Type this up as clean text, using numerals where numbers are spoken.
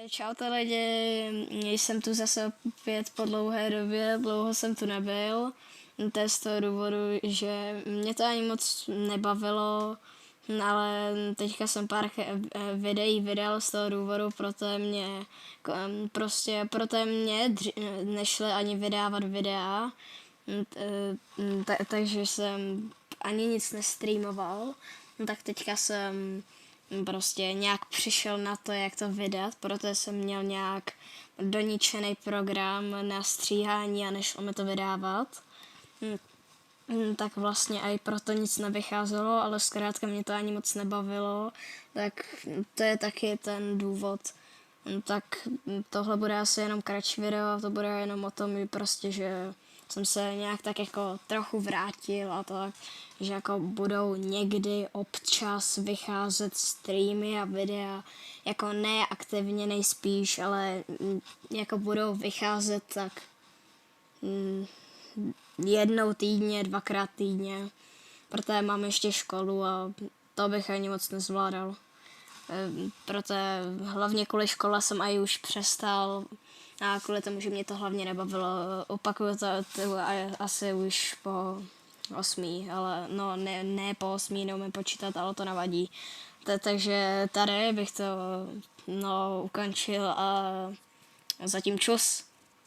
Čaute lidi, jsem tu zase opět po dlouhé době, dlouho jsem tu nebyl. To je z toho důvodu, že mě to ani moc nebavilo, ale teďka jsem pár videí vydal z toho důvodu, proto mě nešly ani vydávat videa, takže jsem ani nic nestreamoval. Tak teďka jsem prostě nějak přišel na to, jak to vydat, protože jsem měl nějak doničený program na stříhání a nešlo mi to vydávat. Tak vlastně i proto nic nevycházelo, ale zkrátka mě to ani moc nebavilo, tak to je taky ten důvod. Tak tohle bude asi jenom kratší video a to bude jenom o tom, že jsem se nějak tak jako trochu vrátil a tak, že jako budou někdy občas vycházet streamy a videa, jako ne aktivně nejspíš, ale jako budou vycházet tak jednou týdně, dvakrát týdně, protože mám ještě školu a to bych ani moc nezvládal. Proto hlavně kvůli škole jsem i už přestal a kvůli tomu, že mě to hlavně nebavilo. Opakuju to asi už po 8, ale no ne po 8, neumím počítat, ale to nevadí. Takže tady bych to ukončil a zatím čus.